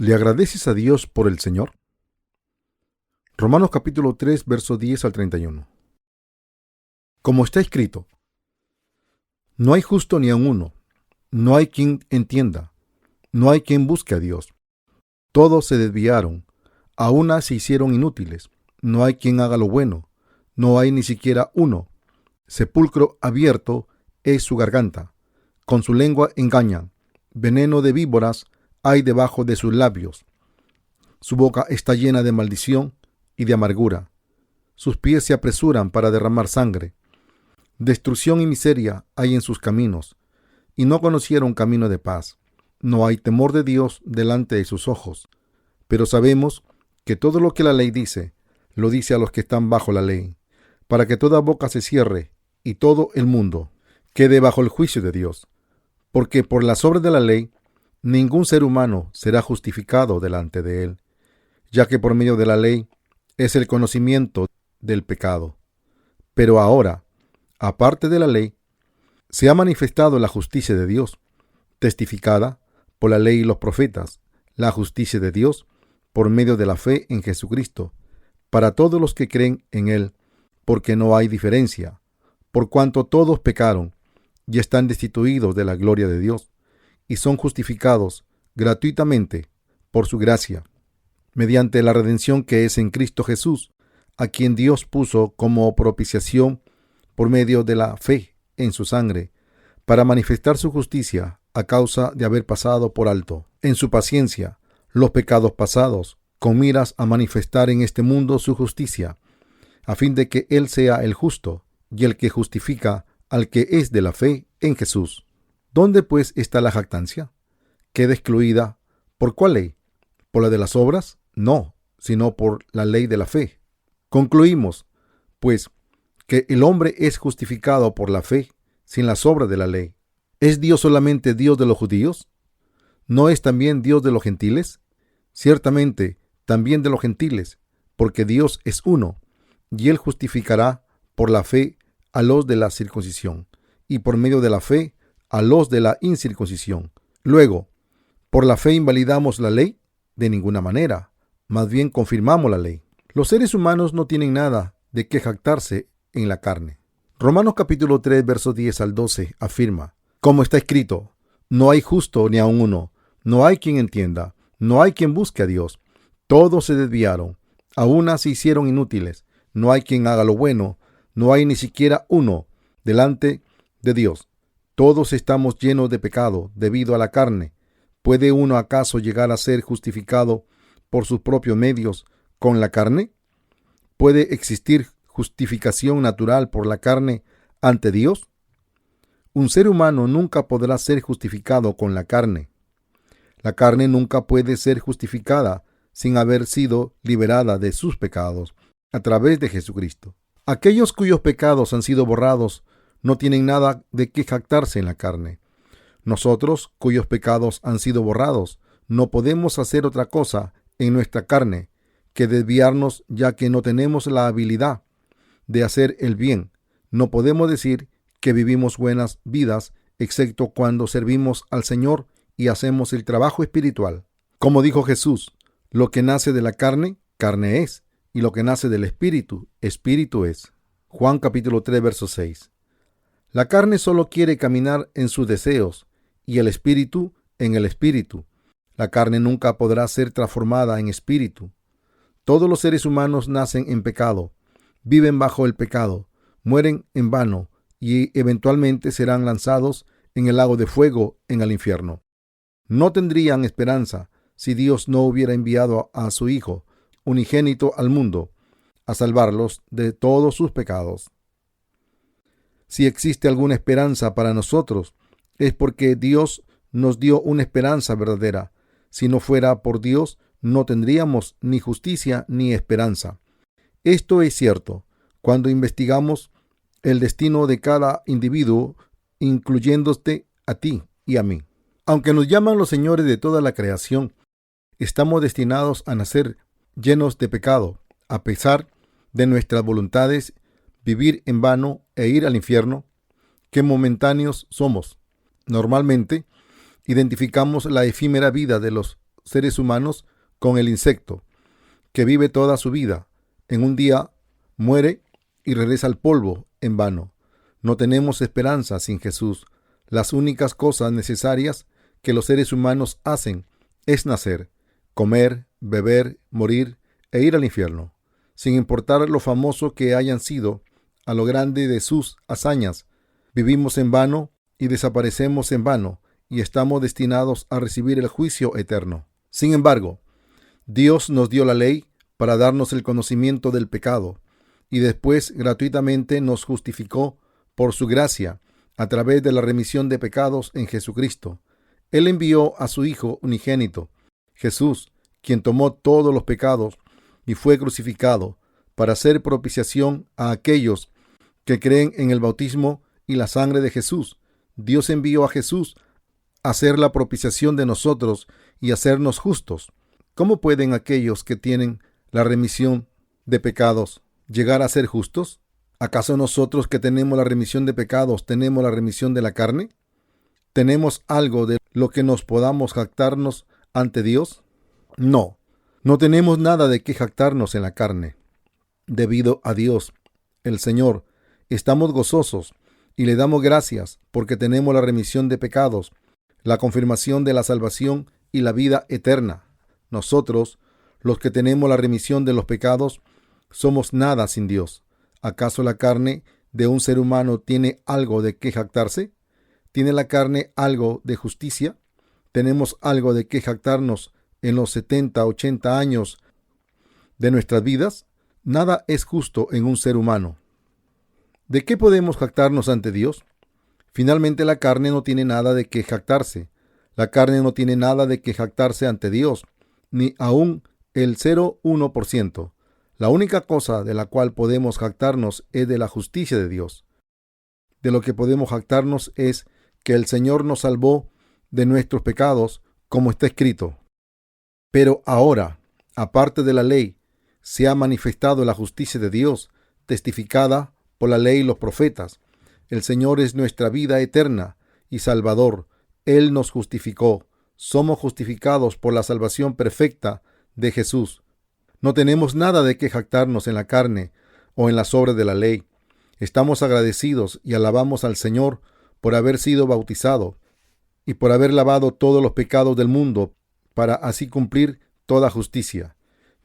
¿Le agradeces a Dios por el Señor? Romanos capítulo 3, verso 10 al 31. Como está escrito, no hay justo ni aun uno, no hay quien entienda, no hay quien busque a Dios. Todos se desviaron, a una se hicieron inútiles, no hay quien haga lo bueno, no hay ni siquiera uno. Sepulcro abierto es su garganta, con su lengua engañan, veneno de víboras hay debajo de sus labios. Su boca está llena de maldición y de amargura. Sus pies se apresuran para derramar sangre. Destrucción y miseria hay en sus caminos, y no conocieron camino de paz. No hay temor de Dios delante de sus ojos. Pero sabemos que todo lo que la ley dice, lo dice a los que están bajo la ley, para que toda boca se cierre y todo el mundo quede bajo el juicio de Dios. Porque por las obras de la ley, ningún ser humano será justificado delante de él, ya que por medio de la ley es el conocimiento del pecado. Pero ahora, aparte de la ley, se ha manifestado la justicia de Dios, testificada por la ley y los profetas, la justicia de Dios por medio de la fe en Jesucristo, para todos los que creen en Él, porque no hay diferencia, por cuanto todos pecaron y están destituidos de la gloria de Dios, y son justificados gratuitamente por su gracia, mediante la redención que es en Cristo Jesús, a quien Dios puso como propiciación por medio de la fe en su sangre, para manifestar su justicia a causa de haber pasado por alto, en su paciencia, los pecados pasados, con miras a manifestar en este mundo su justicia, a fin de que Él sea el justo y el que justifica al que es de la fe en Jesús. ¿Dónde pues está la jactancia? ¿Queda excluida? ¿Por cuál ley? ¿Por la de las obras? No, sino por la ley de la fe. Concluimos, pues, que el hombre es justificado por la fe, sin las obras de la ley. ¿Es Dios solamente Dios de los judíos? ¿No es también Dios de los gentiles? Ciertamente, también de los gentiles, porque Dios es uno, y Él justificará por la fe a los de la circuncisión, y por medio de la fe a los de la incircuncisión. Luego, ¿por la fe invalidamos la ley? De ninguna manera, más bien confirmamos la ley. Los seres humanos no tienen nada de qué jactarse en la carne. Romanos capítulo 3, versos 10 al 12 afirma, como está escrito, no hay justo ni aun uno, no hay quien entienda, no hay quien busque a Dios. Todos se desviaron, a una se hicieron inútiles, no hay quien haga lo bueno, no hay ni siquiera uno delante de Dios. Todos estamos llenos de pecado debido a la carne. ¿Puede uno acaso llegar a ser justificado por sus propios medios con la carne? ¿Puede existir justificación natural por la carne ante Dios? Un ser humano nunca podrá ser justificado con la carne. La carne nunca puede ser justificada sin haber sido liberada de sus pecados a través de Jesucristo. Aquellos cuyos pecados han sido borrados no tienen nada de qué jactarse en la carne. Nosotros, cuyos pecados han sido borrados, no podemos hacer otra cosa en nuestra carne que desviarnos, ya que no tenemos la habilidad de hacer el bien. No podemos decir que vivimos buenas vidas, excepto cuando servimos al Señor y hacemos el trabajo espiritual. Como dijo Jesús, lo que nace de la carne, carne es, y lo que nace del espíritu, espíritu es. Juan capítulo 3, verso 6. La carne solo quiere caminar en sus deseos, y el espíritu en el espíritu. La carne nunca podrá ser transformada en espíritu. Todos los seres humanos nacen en pecado, viven bajo el pecado, mueren en vano y eventualmente serán lanzados en el lago de fuego en el infierno. No tendrían esperanza si Dios no hubiera enviado a su Hijo unigénito al mundo a salvarlos de todos sus pecados. Si existe alguna esperanza para nosotros, es porque Dios nos dio una esperanza verdadera. Si no fuera por Dios, no tendríamos ni justicia ni esperanza. Esto es cierto cuando investigamos el destino de cada individuo, incluyéndote a ti y a mí. Aunque nos llaman los señores de toda la creación, estamos destinados a nacer llenos de pecado, a pesar de nuestras voluntades, vivir en vano e ir al infierno. Qué momentáneos somos. Normalmente, identificamos la efímera vida de los seres humanos con el insecto, que vive toda su vida. En un día muere y regresa al polvo en vano. No tenemos esperanza sin Jesús. Las únicas cosas necesarias que los seres humanos hacen es nacer, comer, beber, morir e ir al infierno. Sin importar lo famoso que hayan sido, a lo grande de sus hazañas, vivimos en vano y desaparecemos en vano, y estamos destinados a recibir el juicio eterno. Sin embargo, Dios nos dio la ley para darnos el conocimiento del pecado, y después gratuitamente nos justificó por su gracia a través de la remisión de pecados en Jesucristo. Él envió a su Hijo unigénito, Jesús, quien tomó todos los pecados y fue crucificado para hacer propiciación a aquellos que creen en el bautismo y la sangre de Jesús. Dios envió a Jesús a hacer la propiciación de nosotros y hacernos justos. ¿Cómo pueden aquellos que tienen la remisión de pecados llegar a ser justos? ¿Acaso nosotros que tenemos la remisión de pecados tenemos la remisión de la carne? ¿Tenemos algo de lo que nos podamos jactarnos ante Dios? No, no tenemos nada de qué jactarnos en la carne. Debido a Dios, el Señor, estamos gozosos y le damos gracias porque tenemos la remisión de pecados, la confirmación de la salvación y la vida eterna. Nosotros, los que tenemos la remisión de los pecados, somos nada sin Dios. ¿Acaso la carne de un ser humano tiene algo de qué jactarse? ¿Tiene la carne algo de justicia? ¿Tenemos algo de qué jactarnos en los 70, 80 años de nuestras vidas? Nada es justo en un ser humano. ¿De qué podemos jactarnos ante Dios? Finalmente, la carne no tiene nada de qué jactarse. La carne no tiene nada de qué jactarse ante Dios, ni aún el 0,1%. La única cosa de la cual podemos jactarnos es de la justicia de Dios. De lo que podemos jactarnos es que el Señor nos salvó de nuestros pecados, como está escrito. Pero ahora, aparte de la ley, se ha manifestado la justicia de Dios, testificada por la ley y los profetas. El Señor es nuestra vida eterna y Salvador. Él nos justificó. Somos justificados por la salvación perfecta de Jesús. No tenemos nada de qué jactarnos en la carne o en las obras de la ley. Estamos agradecidos y alabamos al Señor por haber sido bautizado y por haber lavado todos los pecados del mundo para así cumplir toda justicia.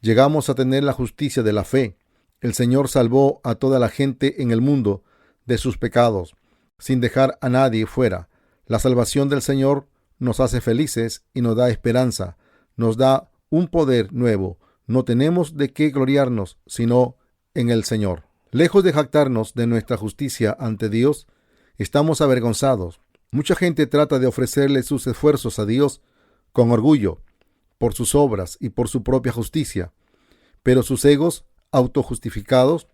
Llegamos a tener la justicia de la fe. El Señor salvó a toda la gente en el mundo de sus pecados, sin dejar a nadie fuera. La salvación del Señor nos hace felices y nos da esperanza, nos da un poder nuevo. No tenemos de qué gloriarnos, sino en el Señor. Lejos de jactarnos de nuestra justicia ante Dios, estamos avergonzados. Mucha gente trata de ofrecerle sus esfuerzos a Dios con orgullo, por sus obras y por su propia justicia. Pero sus egos autojustificados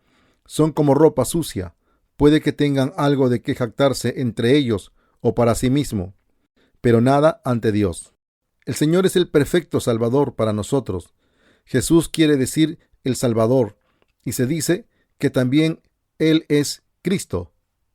son como ropa sucia. Puede que tengan algo de qué jactarse entre ellos o para sí mismo, pero nada ante Dios. El Señor es el perfecto Salvador para nosotros. Jesús quiere decir el Salvador, y se dice que también Él es Cristo.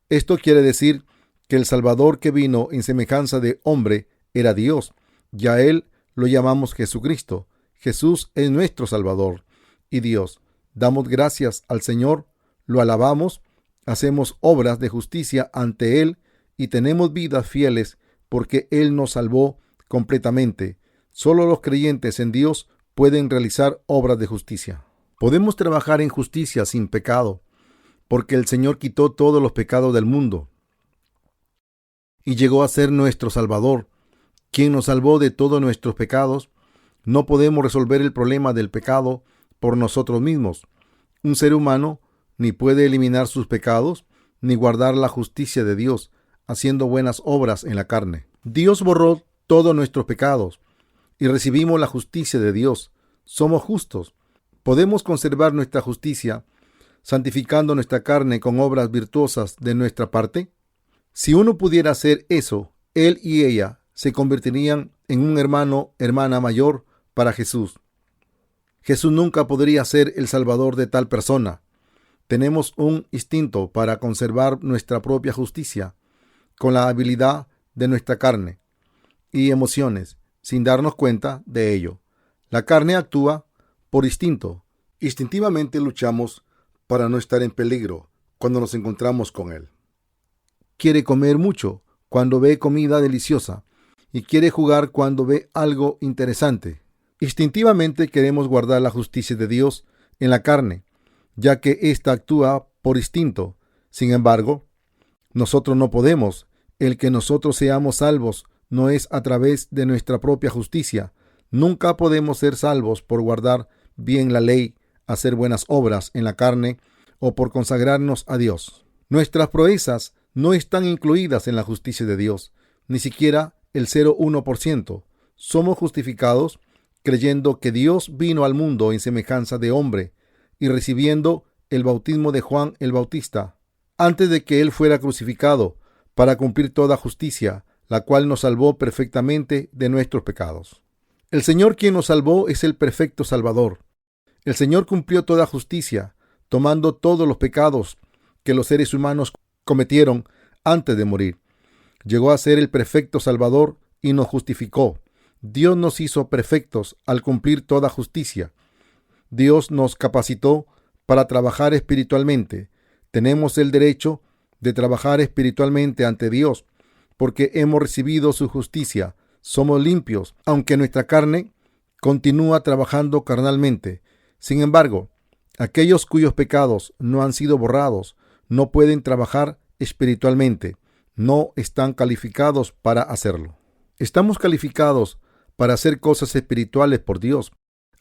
Esto quiere decir que el Salvador que vino en semejanza de hombre era Dios, y a Él lo llamamos Jesucristo. Jesús es nuestro Salvador y Dios. Damos gracias al Señor, lo alabamos, hacemos obras de justicia ante Él y tenemos vidas fieles porque Él nos salvó completamente. Solo los creyentes en Dios pueden realizar obras de justicia. Podemos trabajar en justicia sin pecado, porque el Señor quitó todos los pecados del mundo y llegó a ser nuestro Salvador, quien nos salvó de todos nuestros pecados. No podemos resolver el problema del pecado por nosotros mismos. Un ser humano ni puede eliminar sus pecados, ni guardar la justicia de Dios, haciendo buenas obras en la carne. Dios borró todos nuestros pecados y recibimos la justicia de Dios. Somos justos. Podemos conservar nuestra justicia santificando nuestra carne con obras virtuosas de nuestra parte. Si uno pudiera hacer eso, él y ella se convertirían en un hermano, hermana mayor para Jesús. Jesús nunca podría ser el Salvador de tal persona. Tenemos un instinto para conservar nuestra propia justicia con la habilidad de nuestra carne y emociones. sin darnos cuenta de ello. La carne actúa por instinto. Instintivamente luchamos para no estar en peligro cuando nos encontramos con él. Quiere comer mucho cuando ve comida deliciosa y quiere jugar cuando ve algo interesante. Instintivamente queremos guardar la justicia de Dios en la carne, ya que ésta actúa por instinto. Sin embargo, nosotros no podemos. El que nosotros seamos salvos no es a través de nuestra propia justicia. Nunca podemos ser salvos por guardar bien la ley, hacer buenas obras en la carne o por consagrarnos a Dios. Nuestras proezas no están incluidas en la justicia de Dios, ni siquiera el 0,1%. Somos justificados creyendo que Dios vino al mundo en semejanza de hombre y recibiendo el bautismo de Juan el Bautista, antes de que él fuera crucificado, para cumplir toda justicia, la cual nos salvó perfectamente de nuestros pecados. El Señor quien nos salvó es el perfecto Salvador. El Señor cumplió toda justicia, tomando todos los pecados que los seres humanos cometieron antes de morir. Llegó a ser el perfecto Salvador y nos justificó. Dios nos hizo perfectos al cumplir toda justicia. Dios nos capacitó para trabajar espiritualmente. Tenemos el derecho de trabajar espiritualmente ante Dios, porque hemos recibido su justicia. Somos limpios, aunque nuestra carne continúa trabajando carnalmente. Sin embargo, aquellos cuyos pecados no han sido borrados no pueden trabajar espiritualmente. No están calificados para hacerlo. Estamos calificados para hacer cosas espirituales por Dios.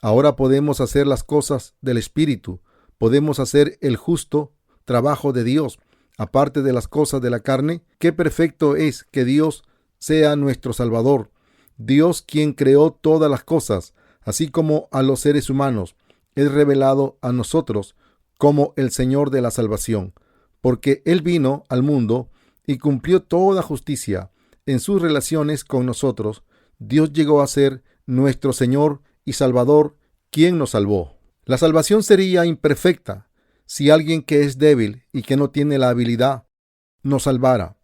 Ahora podemos hacer las cosas del Espíritu. Podemos hacer el justo trabajo de Dios, aparte de las cosas de la carne. Qué perfecto es que Dios sea nuestro Salvador. Dios, quien creó todas las cosas, así como a los seres humanos, es revelado a nosotros como el Señor de la salvación, porque Él vino al mundo y cumplió toda justicia. En sus relaciones con nosotros, Dios llegó a ser nuestro Señor y Salvador, quien nos salvó. La salvación sería imperfecta si alguien que es débil y que no tiene la habilidad nos salvara.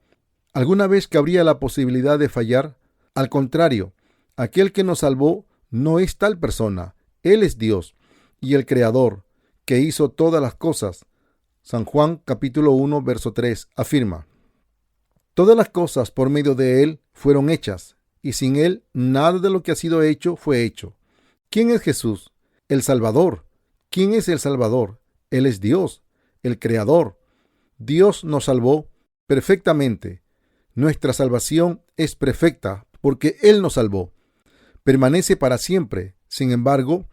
¿Alguna vez cabría la posibilidad de fallar? Al contrario, aquel que nos salvó no es tal persona. Él es Dios y el Creador, que hizo todas las cosas. San Juan capítulo 1, verso 3 afirma: todas las cosas por medio de Él fueron hechas, y sin Él nada de lo que ha sido hecho fue hecho. ¿Quién es Jesús? El Salvador. ¿Quién es el Salvador? Él es Dios, el Creador. Dios nos salvó perfectamente. Nuestra salvación es perfecta porque Él nos salvó. Permanece para siempre. Sin embargo,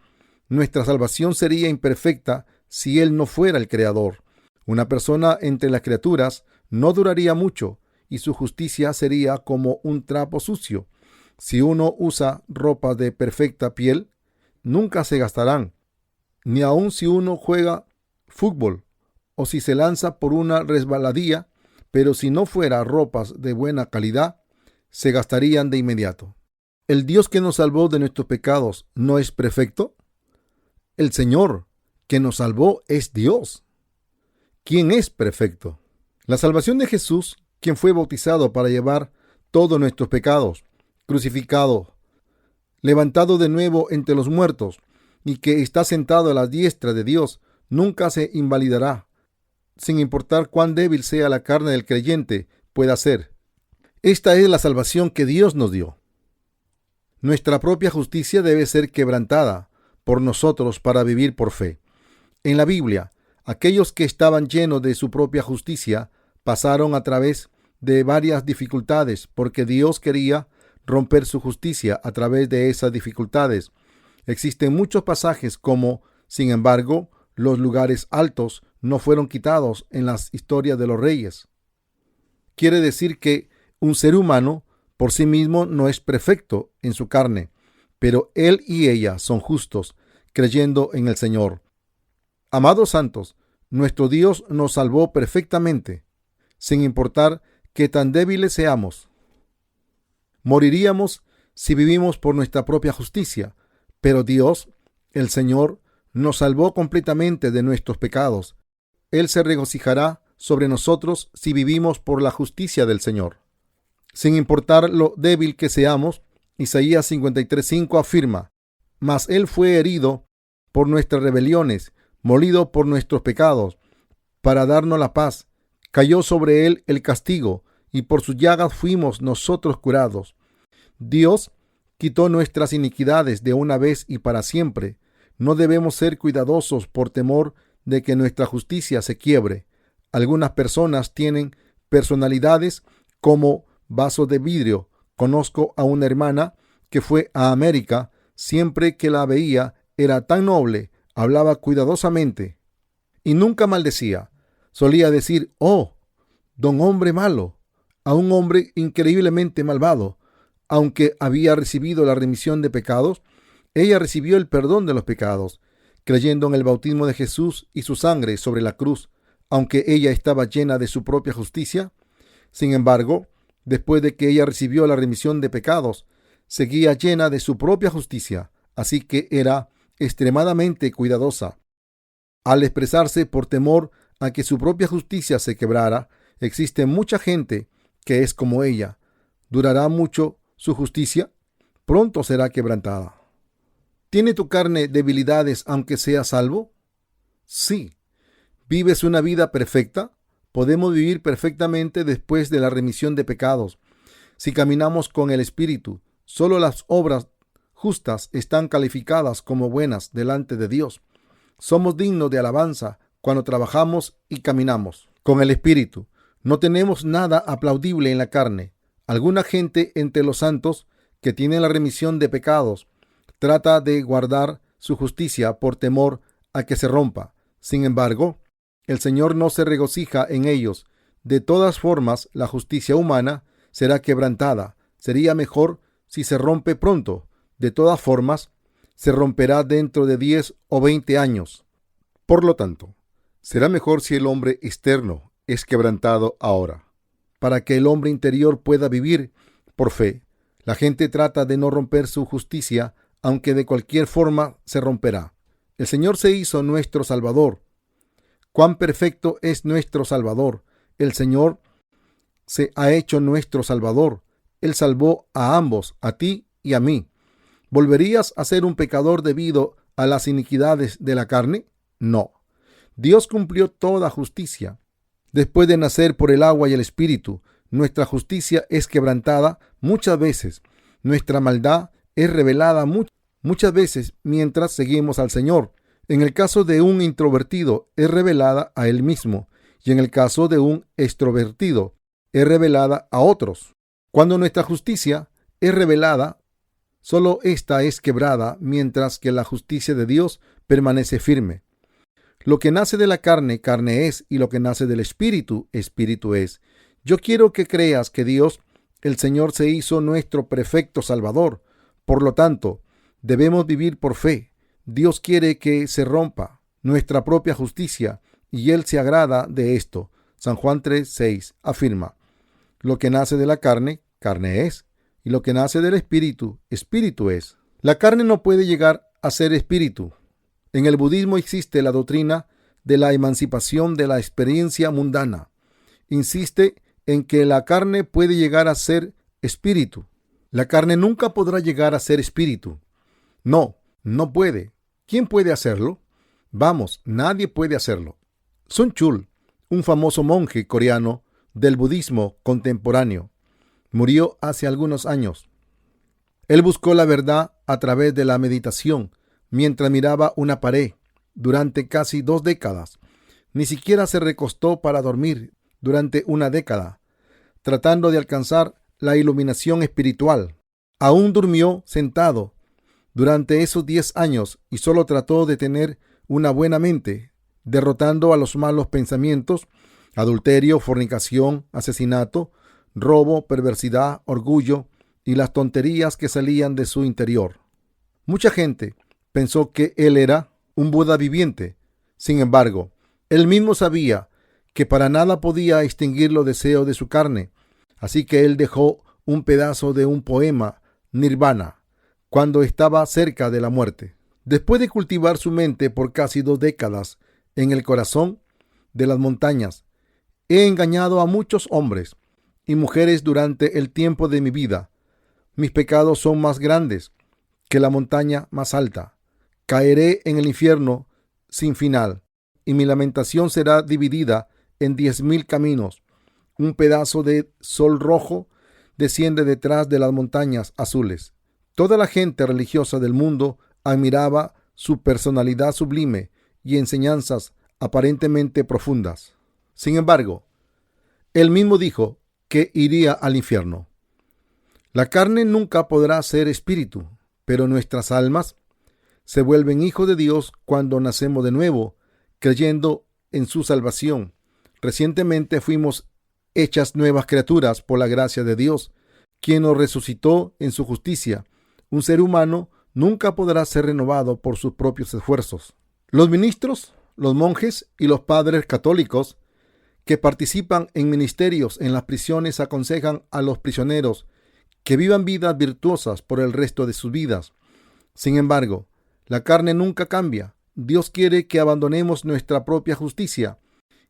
nuestra salvación sería imperfecta si Él no fuera el Creador. Una persona entre las criaturas no duraría mucho y su justicia sería como un trapo sucio. Si uno usa ropa de perfecta piel, nunca se gastarán, ni aun si uno juega fútbol o si se lanza por una resbaladilla, pero si no fuera ropas de buena calidad, se gastarían de inmediato. ¿El Dios que nos salvó de nuestros pecados no es perfecto? El Señor que nos salvó es Dios. ¿Quién es perfecto? La salvación de Jesús, quien fue bautizado para llevar todos nuestros pecados, crucificado, levantado de nuevo entre los muertos y que está sentado a la diestra de Dios, nunca se invalidará, sin importar cuán débil sea la carne del creyente pueda ser. Esta es la salvación que Dios nos dio. Nuestra propia justicia debe ser quebrantada por nosotros para vivir por fe. En la Biblia, aquellos que estaban llenos de su propia justicia pasaron a través de varias dificultades porque Dios quería romper su justicia a través de esas dificultades. Existen muchos pasajes como, sin embargo, los lugares altos no fueron quitados en las historias de los reyes. Quiere decir que un ser humano por sí mismo no es perfecto en su carne, pero él y ella son justos, creyendo en el Señor. Amados santos, nuestro Dios nos salvó perfectamente, sin importar qué tan débiles seamos. Moriríamos si vivimos por nuestra propia justicia, pero Dios, el Señor, nos salvó completamente de nuestros pecados. Él se regocijará sobre nosotros si vivimos por la justicia del Señor. Sin importar lo débil que seamos, Isaías 53:5 afirma: Mas él fue herido por nuestras rebeliones, molido por nuestros pecados, para darnos la paz. Cayó sobre él el castigo, y por sus llagas fuimos nosotros curados. Dios quitó nuestras iniquidades de una vez y para siempre. No debemos ser cuidadosos por temor de que nuestra justicia se quiebre. Algunas personas tienen personalidades como vasos de vidrio. Conozco a una hermana que fue a América. Siempre que la veía era tan noble, hablaba cuidadosamente y nunca maldecía. Solía decir: oh, don hombre malo, a un hombre increíblemente malvado. Aunque había recibido la remisión de pecados, ella recibió el perdón de los pecados, creyendo en el bautismo de Jesús y su sangre sobre la cruz. Aunque ella estaba llena de su propia justicia, sin embargo, después de que ella recibió la remisión de pecados, seguía llena de su propia justicia, así que era extremadamente cuidadosa. Al expresarse por temor a que su propia justicia se quebrara, existe mucha gente que es como ella. ¿Durará mucho su justicia? Pronto será quebrantada. ¿Tiene tu carne debilidades aunque sea salvo? Sí. ¿Vives una vida perfecta? Podemos vivir perfectamente después de la remisión de pecados. Si caminamos con el Espíritu, solo las obras justas están calificadas como buenas delante de Dios. Somos dignos de alabanza cuando trabajamos y caminamos con el Espíritu. No tenemos nada aplaudible en la carne. Alguna gente entre los santos que tienen la remisión de pecados trata de guardar su justicia por temor a que se rompa. Sin embargo, el Señor no se regocija en ellos. De todas formas, la justicia humana será quebrantada. Sería mejor si se rompe pronto. De todas formas, se romperá dentro de 10 o 20 años. Por lo tanto, será mejor si el hombre externo es quebrantado ahora, para que el hombre interior pueda vivir por fe. La gente trata de no romper su justicia, aunque de cualquier forma se romperá. El Señor se hizo nuestro Salvador. Cuán perfecto es nuestro Salvador. El Señor se ha hecho nuestro Salvador. Él salvó a ambos, a ti y a mí. ¿Volverías a ser un pecador debido a las iniquidades de la carne? No. Dios cumplió toda justicia. Después de nacer por el agua y el Espíritu, nuestra justicia es quebrantada muchas veces. Nuestra maldad es revelada muchas veces mientras seguimos al Señor. En el caso de un introvertido, es revelada a él mismo, y en el caso de un extrovertido, es revelada a otros. Cuando nuestra justicia es revelada, solo ésta es quebrada, mientras que la justicia de Dios permanece firme. Lo que nace de la carne, carne es, y lo que nace del Espíritu, Espíritu es. Yo quiero que creas que Dios, el Señor, se hizo nuestro perfecto Salvador. Por lo tanto, debemos vivir por fe. Dios quiere que se rompa nuestra propia justicia, y Él se agrada de esto. San Juan 3:6 afirma: lo que nace de la carne, carne es, y lo que nace del Espíritu, Espíritu es. La carne no puede llegar a ser espíritu. En el budismo existe la doctrina de la emancipación de la experiencia mundana. Insiste en que la carne puede llegar a ser espíritu. La carne nunca podrá llegar a ser espíritu. No puede. ¿Quién puede hacerlo? Vamos, nadie puede hacerlo. Sun Chul, un famoso monje coreano del budismo contemporáneo, murió hace algunos años. Él buscó la verdad a través de la meditación mientras miraba una pared durante casi 2 décadas. Ni siquiera se recostó para dormir durante una década, tratando de alcanzar la iluminación espiritual. Aún durmió sentado durante esos 10 años y solo trató de tener una buena mente, derrotando a los malos pensamientos, adulterio, fornicación, asesinato, robo, perversidad, orgullo y las tonterías que salían de su interior. Mucha gente pensó que él era un Buda viviente. Sin embargo, él mismo sabía que para nada podía extinguir los deseos de su carne, así que él dejó un pedazo de un poema, Nirvana, cuando estaba cerca de la muerte. Después de cultivar su mente por casi 2 décadas en el corazón de las montañas, he engañado a muchos hombres y mujeres durante el tiempo de mi vida. Mis pecados son más grandes que la montaña más alta. Caeré en el infierno sin final, y mi lamentación será dividida en 10,000 caminos. Un pedazo de sol rojo desciende detrás de las montañas azules. Toda la gente religiosa del mundo admiraba su personalidad sublime y enseñanzas aparentemente profundas. Sin embargo, él mismo dijo que iría al infierno. La carne nunca podrá ser espíritu, pero nuestras almas se vuelven hijos de Dios cuando nacemos de nuevo, creyendo en su salvación. Recientemente fuimos hechas nuevas criaturas por la gracia de Dios, quien nos resucitó en su justicia. Un ser humano nunca podrá ser renovado por sus propios esfuerzos. Los ministros, los monjes y los padres católicos que participan en ministerios en las prisiones aconsejan a los prisioneros que vivan vidas virtuosas por el resto de sus vidas. Sin embargo, la carne nunca cambia. Dios quiere que abandonemos nuestra propia justicia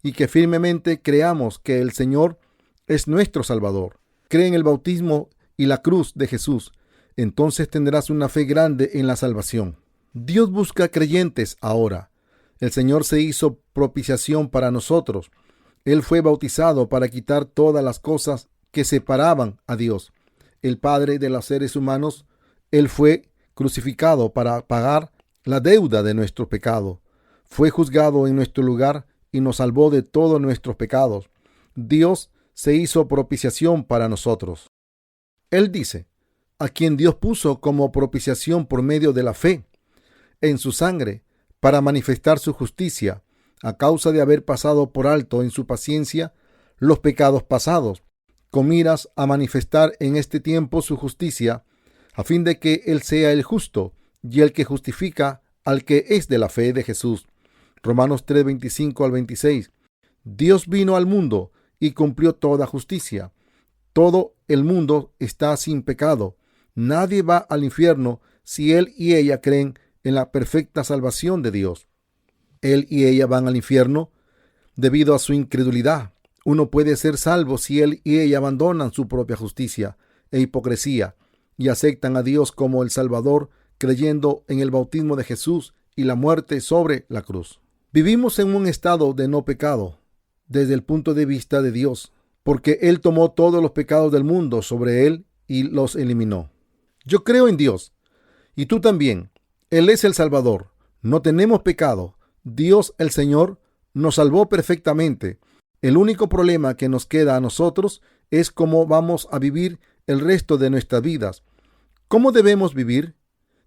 y que firmemente creamos que el Señor es nuestro Salvador. Cree en el bautismo y la cruz de Jesús. Entonces tendrás una fe grande en la salvación. Dios busca creyentes ahora. El Señor se hizo propiciación para nosotros. Él fue bautizado para quitar todas las cosas que separaban a Dios, el Padre de los seres humanos. Él fue crucificado para pagar la deuda de nuestro pecado. Fue juzgado en nuestro lugar y nos salvó de todos nuestros pecados. Dios se hizo propiciación para nosotros. Él dice, a quien Dios puso como propiciación por medio de la fe en su sangre, para manifestar su justicia, a causa de haber pasado por alto en su paciencia los pecados pasados, con miras a manifestar en este tiempo su justicia, a fin de que Él sea el justo y el que justifica al que es de la fe de Jesús. Romanos 3, 25 al 26. Dios vino al mundo y cumplió toda justicia. Todo el mundo está sin pecado. Nadie va al infierno si él y ella creen en la perfecta salvación de Dios. Él y ella van al infierno debido a su incredulidad. Uno puede ser salvo si él y ella abandonan su propia justicia e hipocresía y aceptan a Dios como el Salvador, creyendo en el bautismo de Jesús y la muerte sobre la cruz. Vivimos en un estado de no pecado desde el punto de vista de Dios, porque Él tomó todos los pecados del mundo sobre Él y los eliminó. Yo creo en Dios, y tú también. Él es el Salvador. No tenemos pecado. Dios el Señor nos salvó perfectamente. El único problema que nos queda a nosotros es cómo vamos a vivir el resto de nuestras vidas. ¿Cómo debemos vivir?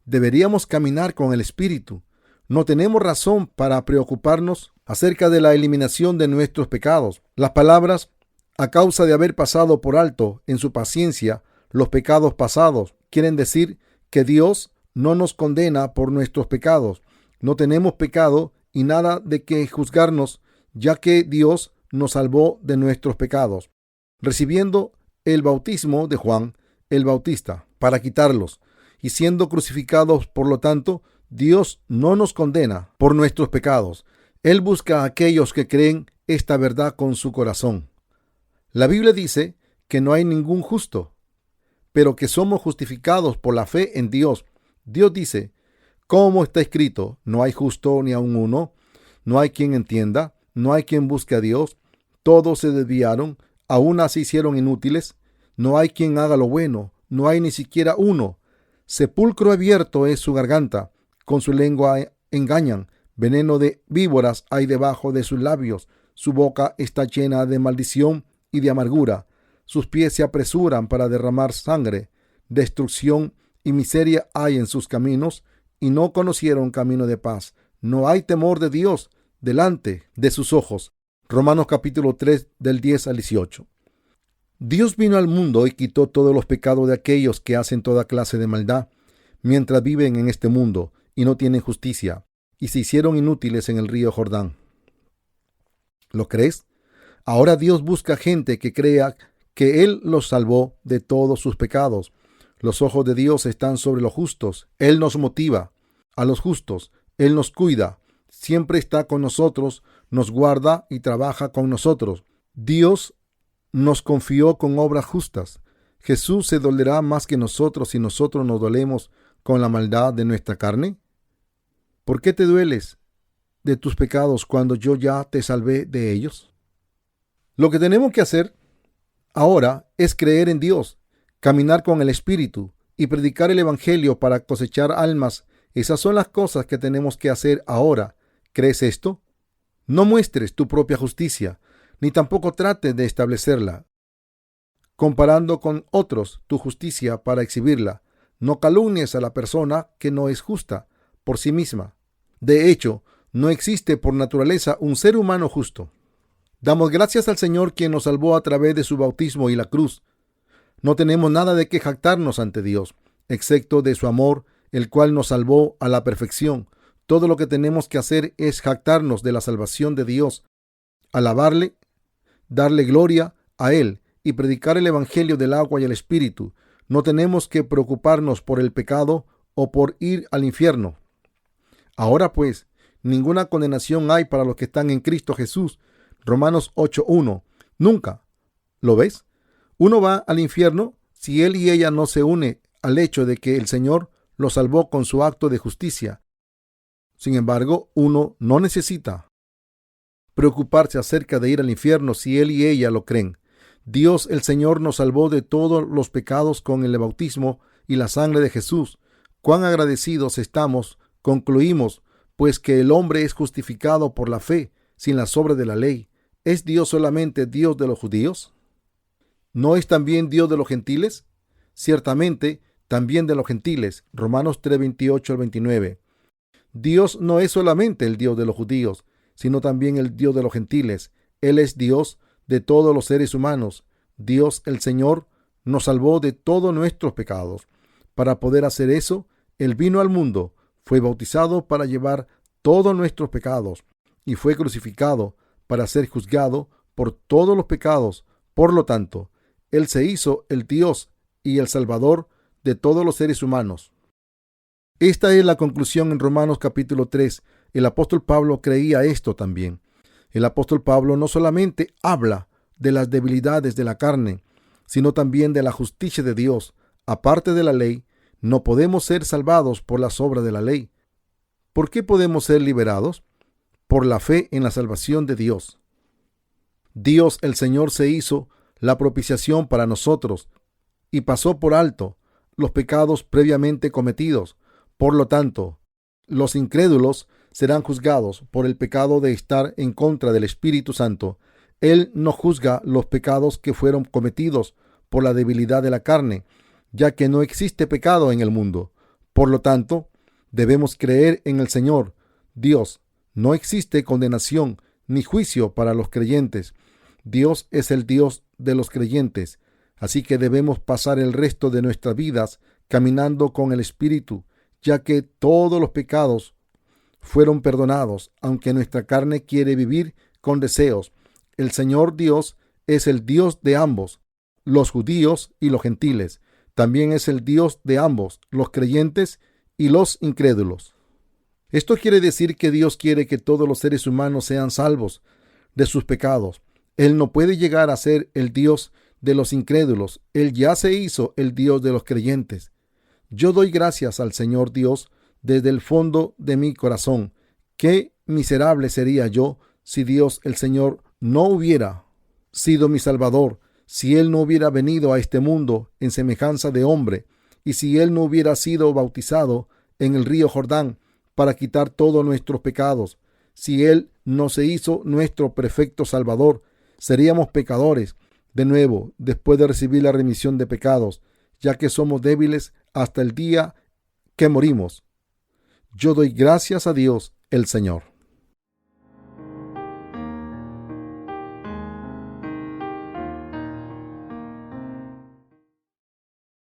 Deberíamos caminar con el Espíritu. No tenemos razón para preocuparnos acerca de la eliminación de nuestros pecados. Las palabras, a causa de haber pasado por alto en su paciencia los pecados pasados, quieren decir que Dios no nos condena por nuestros pecados. No tenemos pecado y nada de que juzgarnos, ya que Dios nos salvó de nuestros pecados, recibiendo el bautismo de Juan el Bautista para quitarlos, y siendo crucificados. Por lo tanto, Dios no nos condena por nuestros pecados. Él busca a aquellos que creen esta verdad con su corazón. La Biblia dice que no hay ningún justo, pero que somos justificados por la fe en Dios. Dios dice, como está escrito, no hay justo ni aun uno, no hay quien entienda, no hay quien busque a Dios, todos se desviaron, aun se hicieron inútiles, no hay quien haga lo bueno, no hay ni siquiera uno. Sepulcro abierto es su garganta, con su lengua engañan, veneno de víboras hay debajo de sus labios, su boca está llena de maldición y de amargura, sus pies se apresuran para derramar sangre, destrucción y miseria hay en sus caminos, y no conocieron camino de paz. No hay temor de Dios delante de sus ojos. Romanos capítulo 3 del 10 al 18. Dios vino al mundo y quitó todos los pecados de aquellos que hacen toda clase de maldad, mientras viven en este mundo y no tienen justicia, y se hicieron inútiles en el río Jordán. ¿Lo crees? Ahora Dios busca gente que crea que Él los salvó de todos sus pecados. Los ojos de Dios están sobre los justos. Él nos motiva a los justos. Él nos cuida. Siempre está con nosotros, nos guarda y trabaja con nosotros. Dios nos confió con obras justas. ¿Jesús se dolerá más que nosotros si nosotros nos dolemos con la maldad de nuestra carne? ¿Por qué te dueles de tus pecados cuando yo ya te salvé de ellos? Lo que tenemos que hacer ahora es creer en Dios, caminar con el Espíritu y predicar el Evangelio para cosechar almas. Esas son las cosas que tenemos que hacer ahora. ¿Crees esto? No muestres tu propia justicia, ni tampoco trates de establecerla, comparando con otros tu justicia para exhibirla. No calumnies a la persona que no es justa por sí misma. De hecho, no existe por naturaleza un ser humano justo. Damos gracias al Señor quien nos salvó a través de su bautismo y la cruz. No tenemos nada de qué jactarnos ante Dios, excepto de su amor, el cual nos salvó a la perfección. Todo lo que tenemos que hacer es jactarnos de la salvación de Dios, alabarle, darle gloria a Él y predicar el Evangelio del agua y el Espíritu. No tenemos que preocuparnos por el pecado o por ir al infierno. Ahora pues, ninguna condenación hay para los que están en Cristo Jesús. Romanos 8:1. Nunca. ¿Lo ves? Uno va al infierno si él y ella no se une al hecho de que el Señor lo salvó con su acto de justicia. Sin embargo, uno no necesita preocuparse acerca de ir al infierno si él y ella lo creen. Dios el Señor nos salvó de todos los pecados con el bautismo y la sangre de Jesús. Cuán agradecidos estamos, concluimos, pues que el hombre es justificado por la fe, sin las obras de la ley. ¿Es Dios solamente Dios de los judíos? ¿No es también Dios de los gentiles? Ciertamente, también de los gentiles. Romanos 3:28-29. Dios no es solamente el Dios de los judíos, sino también el Dios de los gentiles. Él es Dios de todos los seres humanos. Dios, el Señor, nos salvó de todos nuestros pecados. Para poder hacer eso, Él vino al mundo, fue bautizado para llevar todos nuestros pecados y fue crucificado para ser juzgado por todos los pecados. Por lo tanto, Él se hizo el Dios y el Salvador de todos los seres humanos. Esta es la conclusión en Romanos capítulo 3. El apóstol Pablo creía esto también. El apóstol Pablo no solamente habla de las debilidades de la carne, sino también de la justicia de Dios. Aparte de la ley, no podemos ser salvados por las obras de la ley. ¿Por qué podemos ser liberados? Por la fe en la salvación de Dios. Dios el Señor se hizo la propiciación para nosotros y pasó por alto los pecados previamente cometidos. Por lo tanto, los incrédulos serán juzgados por el pecado de estar en contra del Espíritu Santo. Él no juzga los pecados que fueron cometidos por la debilidad de la carne, ya que no existe pecado en el mundo. Por lo tanto, debemos creer en el Señor, Dios. No existe condenación ni juicio para los creyentes. Dios es el Dios de los creyentes, así que debemos pasar el resto de nuestras vidas caminando con el Espíritu, ya que todos los pecados fueron perdonados, aunque nuestra carne quiere vivir con deseos. El Señor Dios es el Dios de ambos, los judíos y los gentiles. También es el Dios de ambos, los creyentes y los incrédulos. Esto quiere decir que Dios quiere que todos los seres humanos sean salvos de sus pecados. Él no puede llegar a ser el Dios de los incrédulos. Él ya se hizo el Dios de los creyentes. Yo doy gracias al Señor Dios desde el fondo de mi corazón. Qué miserable sería yo si Dios el Señor no hubiera sido mi Salvador, si Él no hubiera venido a este mundo en semejanza de hombre, y si Él no hubiera sido bautizado en el río Jordán para quitar todos nuestros pecados. Si Él no se hizo nuestro perfecto Salvador, seríamos pecadores de nuevo después de recibir la remisión de pecados, ya que somos débiles hasta el día que morimos. Yo doy gracias a Dios el Señor.